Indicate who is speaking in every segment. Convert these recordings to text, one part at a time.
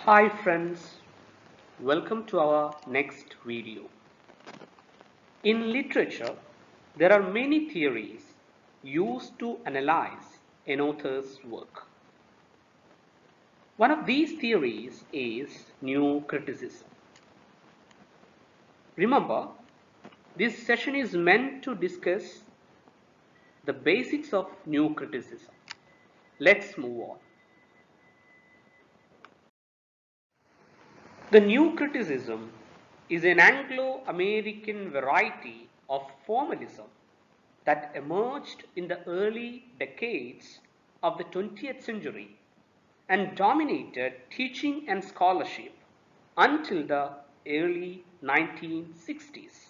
Speaker 1: Hi friends, welcome to our next video. In literature, there are many theories used to analyze an author's work. One of these theories is new criticism. Remember, this session is meant to discuss the basics of new criticism. Let's move on. The new criticism is an Anglo-American variety of formalism that emerged in the early decades of the 20th century and dominated teaching and scholarship until the early 1960s.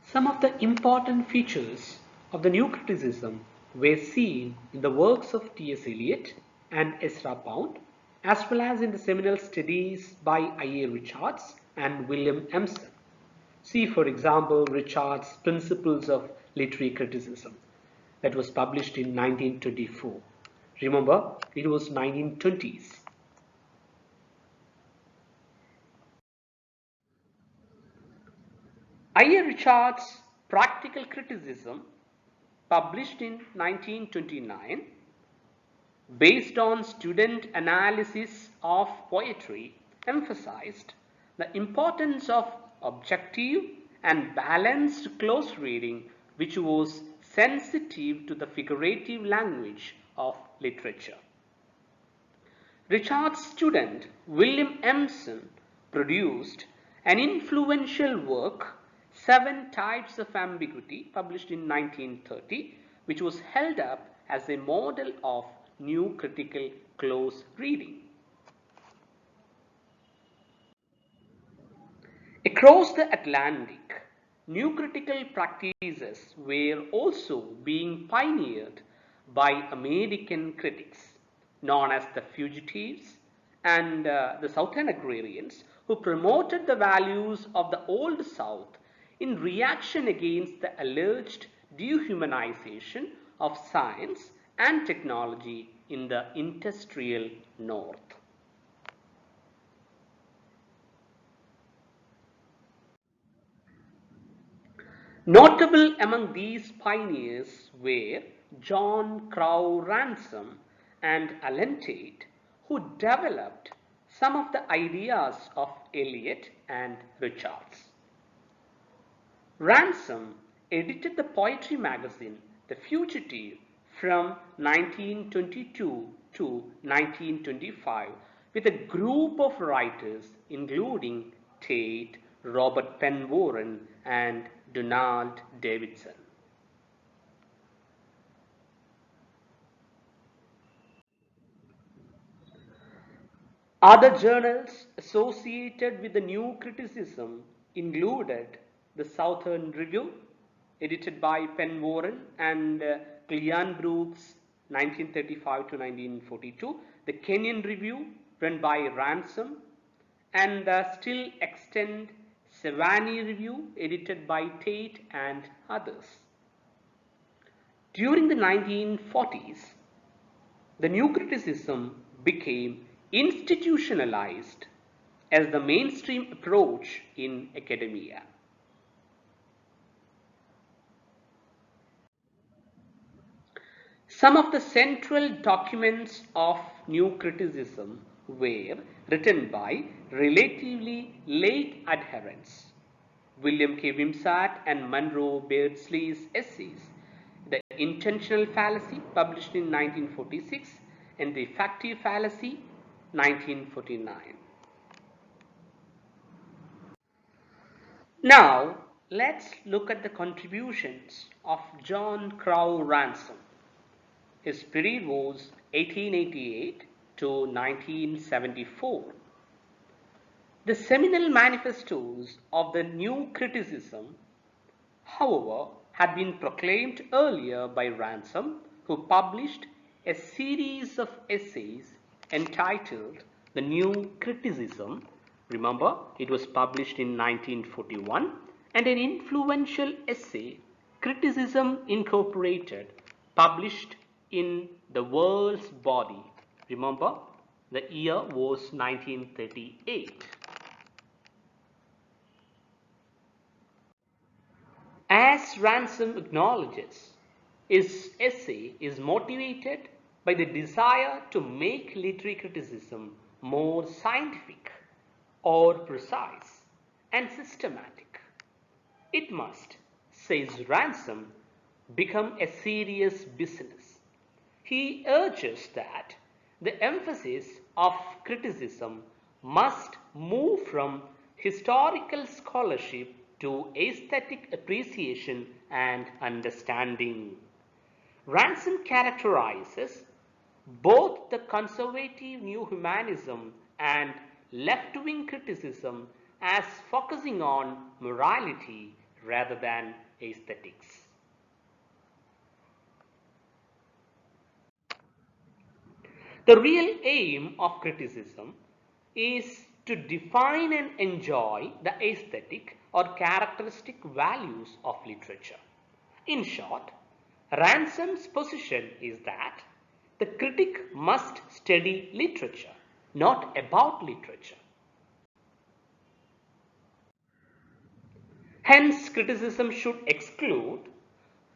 Speaker 1: Some of the important features of the new criticism were seen in the works of T.S. Eliot and Ezra Pound, as well as in the seminal studies by I.A. Richards and William Emerson. See, for example, Richards' Principles of Literary Criticism that was published in 1924. Remember, it was 1920s. I.A. Richards' Practical Criticism, published in 1929, based on student analysis of poetry, emphasized the importance of objective and balanced close reading, which was sensitive to the figurative language of literature. Richard's student William Emerson produced an influential work, Seven Types of Ambiguity, published in 1930, which was held up as a model of new critical close reading. Across the Atlantic, new critical practices were also being pioneered by American critics, known as the fugitives and the Southern agrarians, who promoted the values of the Old South in reaction against the alleged dehumanization of science and technology in the industrial North. Notable among these pioneers were John Crowe Ransom and Alan Tate, who developed some of the ideas of Eliot and Richards. Ransom edited the poetry magazine The Fugitive from 1922 to 1925 with a group of writers including Tate, Robert Penn Warren, and Donald Davidson. Other journals associated with the new criticism included the Southern Review, edited by Penn Warren and Cleon Brooks, 1935 to 1942, the Kenyon Review, run by Ransom, and the still extant Sewanee Review, edited by Tate and others. During the 1940s, the new criticism became institutionalized as the mainstream approach in academia. Some of the central documents of new criticism were written by relatively late adherents. William K. Wimsatt and Monroe Beardsley's essays, The Intentional Fallacy, published in 1946, and The Effective Fallacy, 1949. Now, let's look at the contributions of John Crowe Ransom. His period was 1888 to 1974. The seminal manifestos of the new criticism, however, had been proclaimed earlier by Ransom, who published a series of essays entitled The New Criticism. Remember, it was published in 1941, and an influential essay, Criticism Incorporated, published in the world's body. Remember, the year was 1938. As Ransom acknowledges, his essay is motivated by the desire to make literary criticism more scientific or precise and systematic. It must, says Ransom, become a serious business. He urges that the emphasis of criticism must move from historical scholarship to aesthetic appreciation and understanding. Ransom characterizes both the conservative new humanism and left wing criticism as focusing on morality rather than aesthetics. The real aim of criticism is to define and enjoy the aesthetic or characteristic values of literature. In short, Ransom's position is that the critic must study literature, not about literature. Hence, criticism should exclude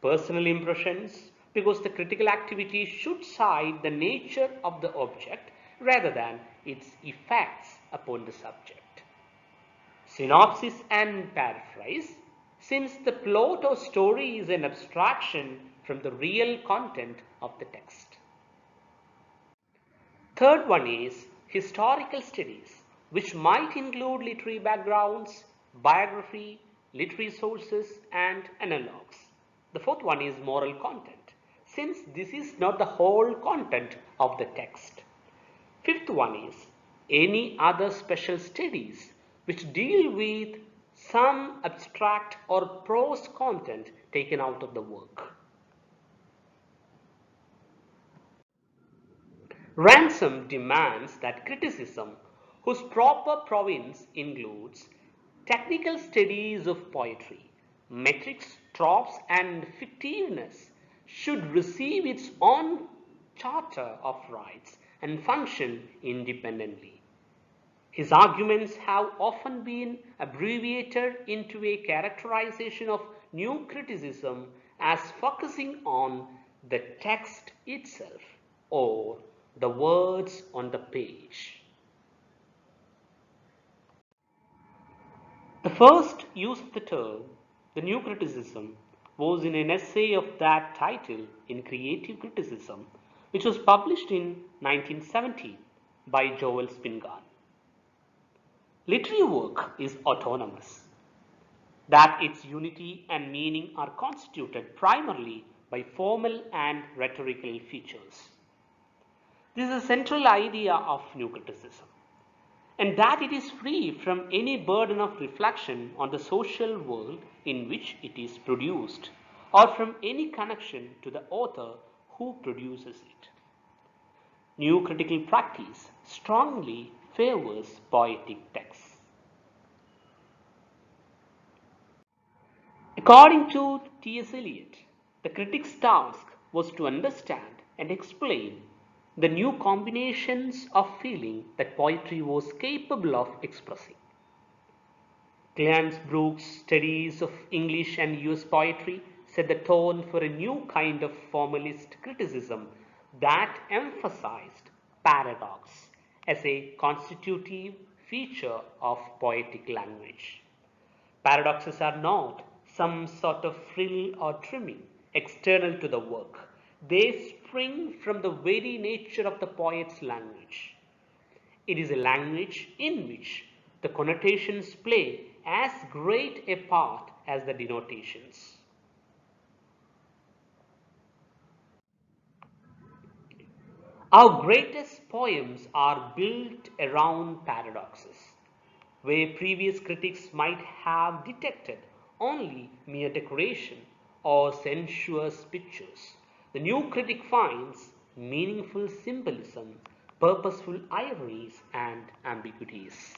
Speaker 1: personal impressions because the critical activity should cite the nature of the object rather than its effects upon the subject. Synopsis and paraphrase, since the plot or story is an abstraction from the real content of the text. Third one is historical studies, which might include literary backgrounds, biography, literary sources, and analogues. The fourth one is moral content, since this is not the whole content of the text. Fifth one is any other special studies which deal with some abstract or prose content taken out of the work. Ransom demands that criticism, whose proper province includes technical studies of poetry, metrics, tropes, and fictiveness, should receive its own charter of rights and function independently. His arguments have often been abbreviated into a characterization of new criticism as focusing on the text itself or the words on the page. The first use of the term, the new criticism, was in an essay of that title in Creative Criticism, which was published in 1970 by Joel Spingarn. Literary work is autonomous, that its unity and meaning are constituted primarily by formal and rhetorical features. This is a central idea of new criticism, and that it is free from any burden of reflection on the social world in which it is produced, or from any connection to the author who produces it. New critical practice strongly favors poetic texts. According to T.S. Eliot, the critic's task was to understand and explain the new combinations of feeling that poetry was capable of expressing. Clarence Brooks' studies of English and US poetry set the tone for a new kind of formalist criticism that emphasized paradox as a constitutive feature of poetic language. Paradoxes are not some sort of frill or trimming external to the work. They spring from the very nature of the poet's language. It is a language in which the connotations play as great a part as the denotations. Our greatest poems are built around paradoxes, where previous critics might have detected only mere decoration or sensuous pictures. The new critic finds meaningful symbolism, purposeful ironies, and ambiguities.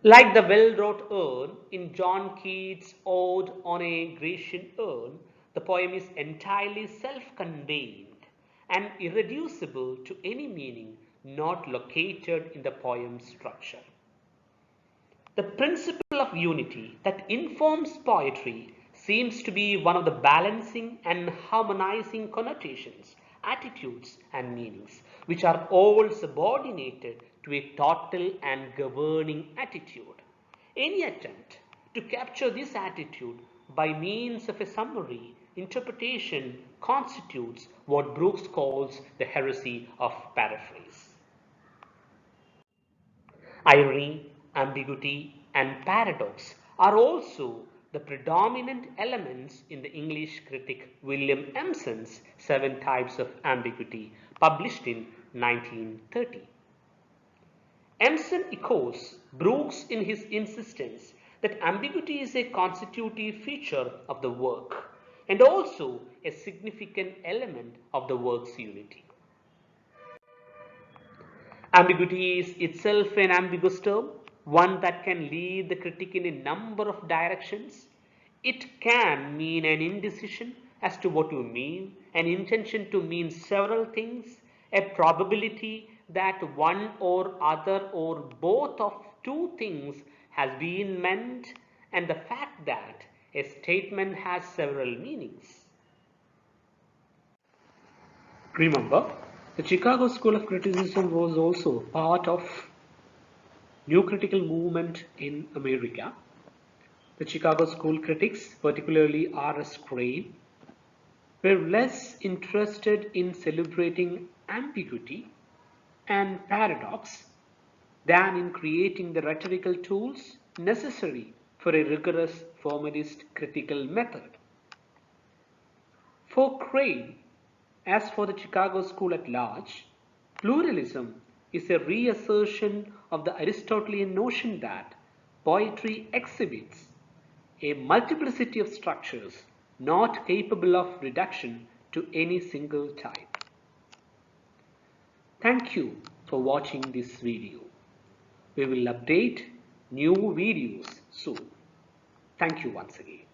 Speaker 1: Like the well-wrought urn in John Keats' Ode on a Grecian Urn, the poem is entirely self-contained and irreducible to any meaning not located in the poem's structure. The principle of unity that informs poetry seems to be one of the balancing and harmonizing connotations, attitudes, and meanings, which are all subordinated to a total and governing attitude. Any attempt to capture this attitude by means of a summary interpretation constitutes what Brooks calls the heresy of paraphrase. Irony, ambiguity, and paradox are also the predominant elements in the English critic William Emerson's Seven Types of Ambiguity, published in 1930. Emerson echoes Brooks in his insistence that ambiguity is a constitutive feature of the work and also a significant element of the work's unity. Ambiguity is itself an ambiguous term, one that can lead the critic in a number of directions. It can mean an indecision as to what to mean, an intention to mean several things, a probability that one or other or both of two things has been meant, and the fact that a statement has several meanings. Remember, the Chicago School of Criticism was also part of new critical movement in America. The Chicago School critics, particularly R.S. Crane, were less interested in celebrating ambiguity and paradox than in creating the rhetorical tools necessary for a rigorous formalist critical method. For Crane, as for the Chicago School at large, pluralism is a reassertion of the Aristotelian notion that poetry exhibits a multiplicity of structures not capable of reduction to any single type. Thank you for watching this video. We will update new videos soon. Thank you once again.